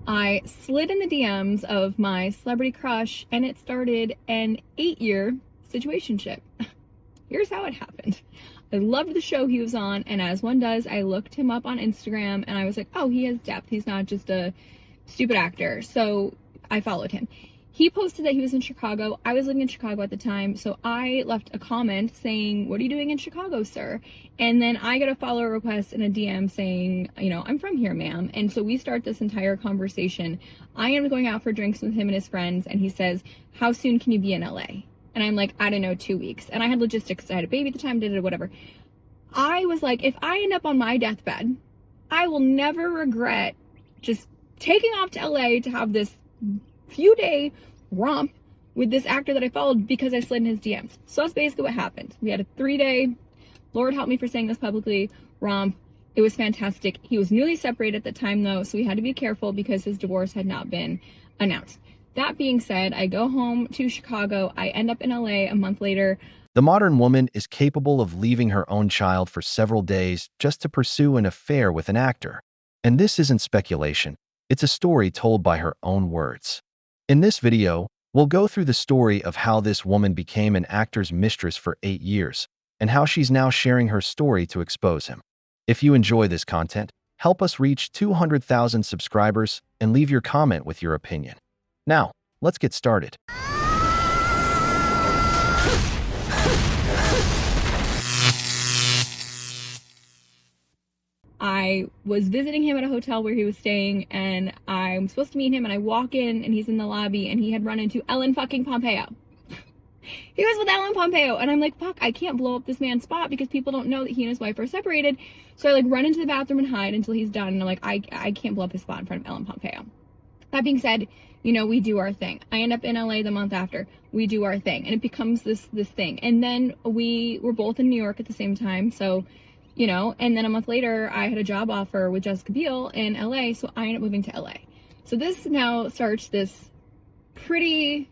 I slid in the DMs of my celebrity crush, and it started an 8-year situationship. Here's how it happened. I loved the show he was on, and as one does, I looked him up on Instagram, and I was like, oh, he has depth. He's not just a stupid actor. So I followed him. He posted that he was in Chicago. I was living in Chicago at the time, so I left a comment saying, what are you doing in Chicago, sir? And then I got a follow request in a DM saying, I'm from here, ma'am. And so we start this entire conversation. I am going out for drinks with him and his friends, and he says, how soon can you be in LA? And I'm like, I don't know, 2 weeks. And I had logistics. I had a baby at the time, whatever. I was like, if I end up on my deathbed, I will never regret just taking off to LA to have this few-day romp with this actor that I followed because I slid in his DMs. So that's basically what happened. We had a 3-day, Lord help me for saying this publicly, romp. It was fantastic. He was newly separated at the time, though, so we had to be careful because his divorce had not been announced. That being said, I go home to Chicago. I end up in LA a month later. The modern woman is capable of leaving her own child for several days just to pursue an affair with an actor. And this isn't speculation. It's a story told by her own words. In this video, we'll go through the story of how this woman became an actor's mistress for 8 years, and how she's now sharing her story to expose him. If you enjoy this content, help us reach 200,000 subscribers and leave your comment with your opinion. Now, let's get started. I was visiting him at a hotel where he was staying, and I'm supposed to meet him, and I walk in, and he's in the lobby, and he had run into Ellen fucking Pompeo. He was with Ellen Pompeo, and I'm like, fuck, I can't blow up this man's spot because people don't know that he and his wife are separated. So I run into the bathroom and hide until he's done, and I'm like, I can't blow up his spot in front of Ellen Pompeo. That being said, we do our thing. I end up in LA the month after. We do our thing, and it becomes this thing. And then we were both in New York at the same time, so and then a month later, I had a job offer with Jessica Biel in LA, so I ended up moving to LA. So this now starts this pretty,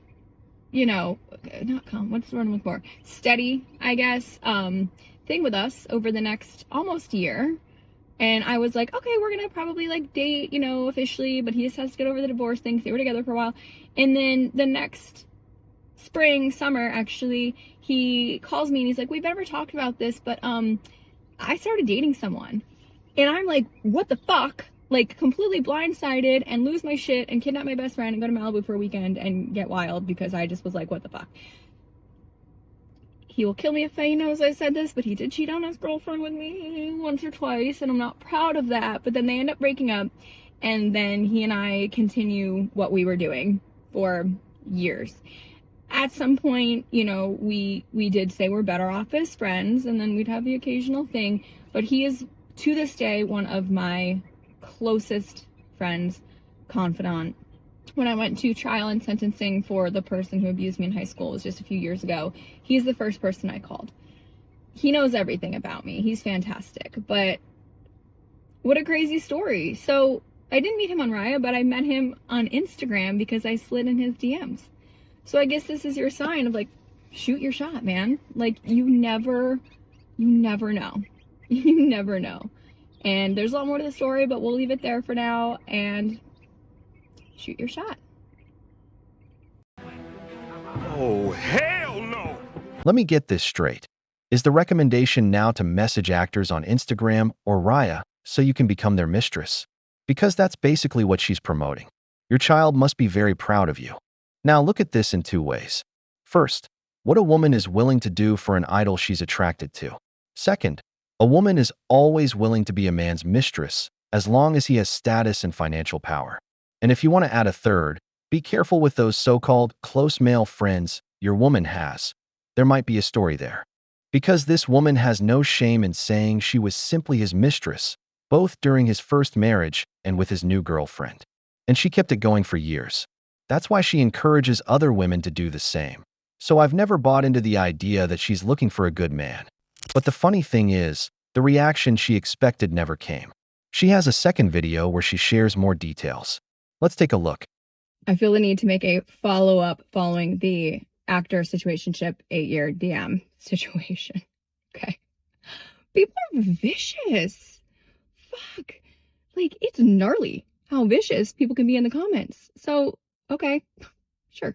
what's the word I'm looking for? Steady, I guess, thing with us over the next almost year. And I was like, okay, we're gonna probably date, officially, but he just has to get over the divorce thing, 'cause they were together for a while. And then the next summer, actually, he calls me and he's like, we've never talked about this, but, I started dating someone. And I'm like, what the fuck? Completely blindsided and lose my shit and kidnap my best friend and go to Malibu for a weekend and get wild because I just was like, what the fuck? He will kill me if he knows I said this, but he did cheat on his girlfriend with me once or twice, and I'm not proud of that. But then they end up breaking up, and then he and I continue what we were doing for years. At some point, we did say we're better off as friends, and then we'd have the occasional thing. But he is, to this day, one of my closest friends, confidant. When I went to trial and sentencing for the person who abused me in high school, it was just a few years ago, he's the first person I called. He knows everything about me. He's fantastic. But what a crazy story. So I didn't meet him on Raya, but I met him on Instagram because I slid in his DMs. So I guess this is your sign of shoot your shot, man. You never know. You never know. And there's a lot more to the story, but we'll leave it there for now and shoot your shot. Oh, hell no! Let me get this straight. Is the recommendation now to message actors on Instagram or Raya so you can become their mistress? Because that's basically what she's promoting. Your child must be very proud of you. Now look at this in 2 ways. First, what a woman is willing to do for an idol she's attracted to. Second, a woman is always willing to be a man's mistress as long as he has status and financial power. And if you want to add a third, be careful with those so-called close male friends your woman has. There might be a story there. Because this woman has no shame in saying she was simply his mistress, both during his first marriage and with his new girlfriend. And she kept it going for years. That's why she encourages other women to do the same. So I've never bought into the idea that she's looking for a good man. But the funny thing is, the reaction she expected never came. She has a second video where she shares more details. Let's take a look. I feel the need to make a follow-up following the actor situationship 8-year DM situation. Okay. People are vicious. Fuck. It's gnarly how vicious people can be in the comments. So, okay, sure.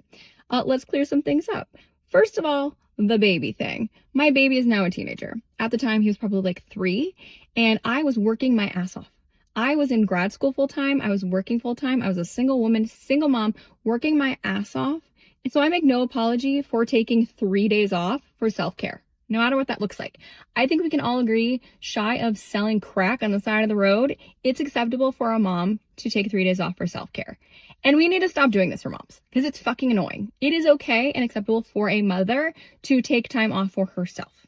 Let's clear some things up. First of all, the baby thing. My baby is now a teenager. At the time, he was probably like 3, and I was working my ass off. I was in grad school full time. I was working full time. I was a single woman, single mom, working my ass off. And so I make no apology for taking 3 days off for self-care, no matter what that looks like. I think we can all agree, shy of selling crack on the side of the road, it's acceptable for a mom to take 3 days off for self-care. And we need to stop doing this for moms because it's fucking annoying. It is okay and acceptable for a mother to take time off for herself.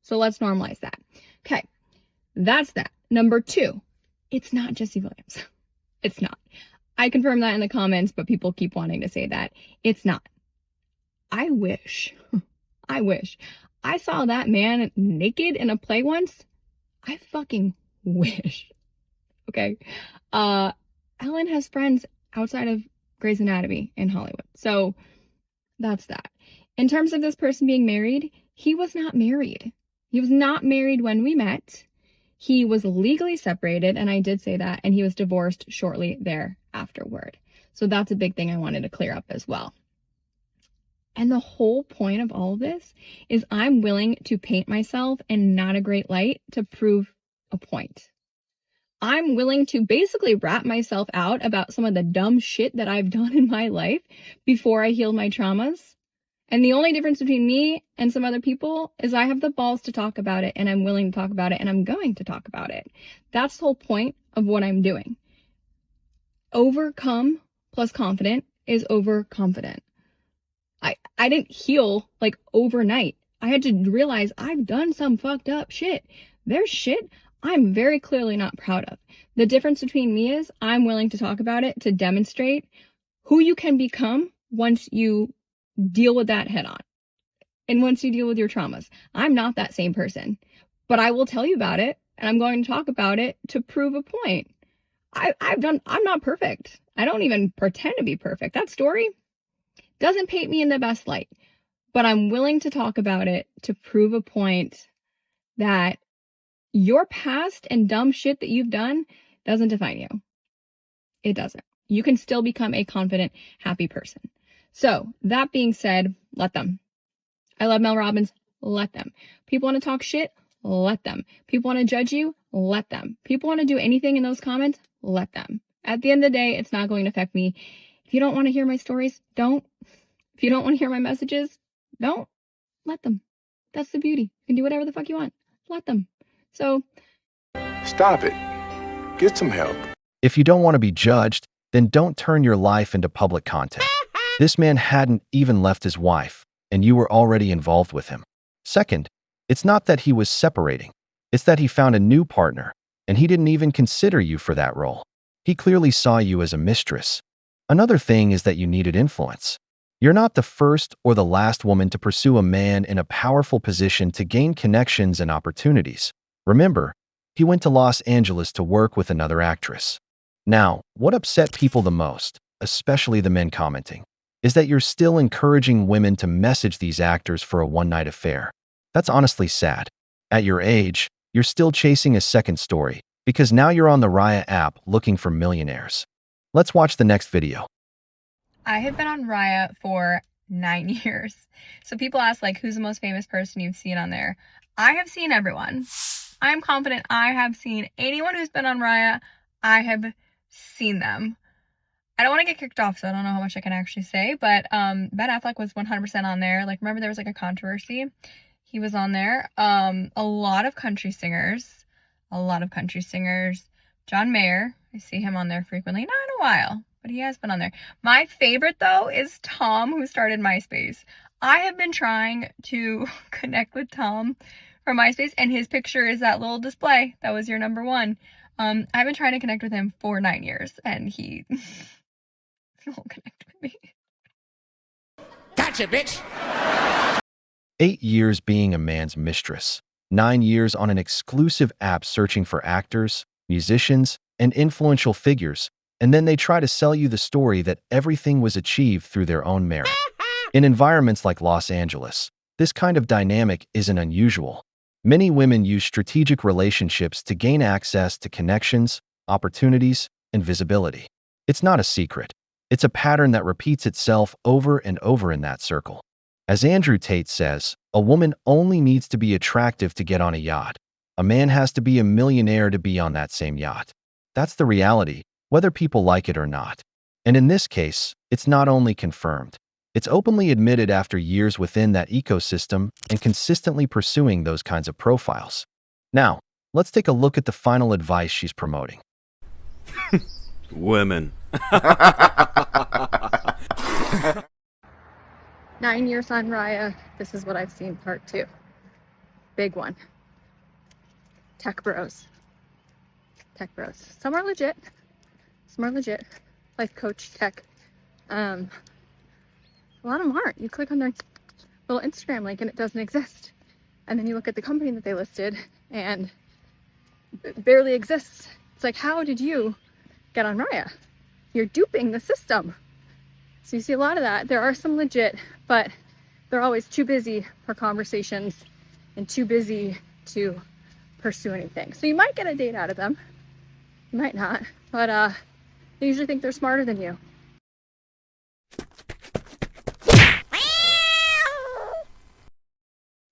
So let's normalize that. Okay, that's that. Number 2, it's not Jesse Williams. It's not. I confirmed that in the comments, but people keep wanting to say that. It's not. I wish I saw that man naked in a play once. I fucking wish. Okay. Ellen has friends outside of Grey's Anatomy in Hollywood. So that's that. In terms of this person being married, he was not married. He was not married when we met. He was legally separated, and I did say that, and he was divorced shortly there afterward. So that's a big thing I wanted to clear up as well. And the whole point of all of this is I'm willing to paint myself in not a great light to prove a point. I'm willing to basically wrap myself out about some of the dumb shit that I've done in my life before I heal my traumas. And the only difference between me and some other people is I have the balls to talk about it, and I'm willing to talk about it, and I'm going to talk about it. That's the whole point of what I'm doing. Overcome plus confident is overconfident. I didn't heal like overnight. I had to realize I've done some fucked up shit. There's shit I'm very clearly not proud of. The difference between me is I'm willing to talk about it to demonstrate who you can become once you deal with that head on. And once you deal with your traumas. I'm not that same person, but I will tell you about it, and I'm going to talk about it to prove a point. I'm not perfect. I don't even pretend to be perfect. That story doesn't paint me in the best light, but I'm willing to talk about it to prove a point that your past and dumb shit that you've done doesn't define you. It doesn't. You can still become a confident, happy person. So that being said, let them. I love Mel Robbins. Let them. People want to talk shit. Let them. People want to judge you. Let them. People want to do anything in those comments. Let them. At the end of the day, it's not going to affect me. If you don't want to hear my stories, don't. If you don't want to hear my messages, don't. Let them. That's the beauty. You can do whatever the fuck you want. Let them. So Stop it. Get some help. If you don't want to be judged, then don't turn your life into public content. This man hadn't even left his wife, and you were already involved with him. Second, it's not that he was separating. It's that he found a new partner, and he didn't even consider you for that role. He clearly saw you as a mistress. Another thing is that you needed influence. You're not the first or the last woman to pursue a man in a powerful position to gain connections and opportunities. Remember, he went to Los Angeles to work with another actress. Now, what upset people the most, especially the men commenting, is that you're still encouraging women to message these actors for a one-night affair. That's honestly sad. At your age, you're still chasing a second story because now you're on the Raya app looking for millionaires. Let's watch the next video. I have been on Raya for 9 years. So people ask, like, who's the most famous person you've seen on there? I have seen everyone. I am confident I have seen anyone who's been on Raya. I have seen them. I don't want to get kicked off, so I don't know how much I can actually say, but Ben Affleck was 100% on there. Like, remember there was like a controversy? He was on there. A lot of country singers. John Mayer, I see him on there frequently. Not in a while, but he has been on there. My favorite, though, is Tom, who started MySpace. I have been trying to connect with Tom from MySpace, and his picture is that little display. That was your number one. I've been trying to connect with him for 9 years, and he won't connect with me. Gotcha, bitch! 8 years being a man's mistress. 9 years on an exclusive app searching for actors, musicians, and influential figures, and then they try to sell you the story that everything was achieved through their own merit. In environments like Los Angeles, this kind of dynamic isn't unusual. Many women use strategic relationships to gain access to connections, opportunities, and visibility. It's not a secret. It's a pattern that repeats itself over and over in that circle. As Andrew Tate says, a woman only needs to be attractive to get on a yacht. A man has to be a millionaire to be on that same yacht. That's the reality, whether people like it or not. And in this case, it's not only confirmed. It's openly admitted after years within that ecosystem and consistently pursuing those kinds of profiles. Now, let's take a look at the final advice she's promoting. Women. 9 years on Raya, this is what I've seen part 2. Big one. Tech bros. Tech bros. Some are legit. Some are legit. Life coach tech. A lot of them aren't. You click on their little Instagram link and it doesn't exist. And then you look at the company that they listed and it barely exists. It's like, how did you get on Raya? You're duping the system. So you see a lot of that. There are some legit, but they're always too busy for conversations and too busy to pursue anything. So you might get a date out of them. You might not, but they usually think they're smarter than you.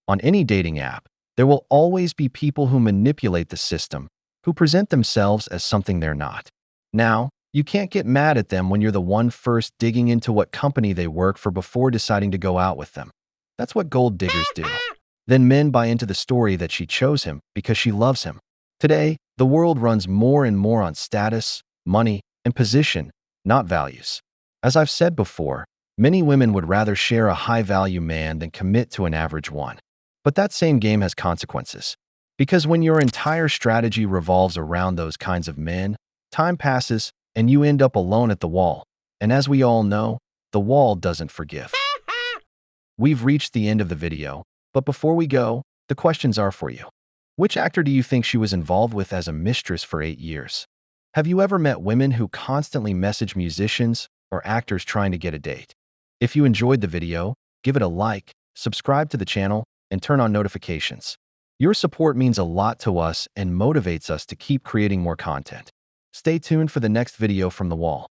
On any dating app, there will always be people who manipulate the system, who present themselves as something they're not. Now, you can't get mad at them when you're the one first digging into what company they work for before deciding to go out with them. That's what gold diggers do. Then men buy into the story that she chose him because she loves him. Today, the world runs more and more on status, money, and position, not values. As I've said before, many women would rather share a high-value man than commit to an average one. But that same game has consequences. Because when your entire strategy revolves around those kinds of men, time passes and you end up alone at the wall. And as we all know, the wall doesn't forgive. We've reached the end of the video, but before we go, the questions are for you. Which actor do you think she was involved with as a mistress for 8 years? Have you ever met women who constantly message musicians or actors trying to get a date? If you enjoyed the video, give it a like, subscribe to the channel, and turn on notifications. Your support means a lot to us and motivates us to keep creating more content. Stay tuned for the next video from the wall.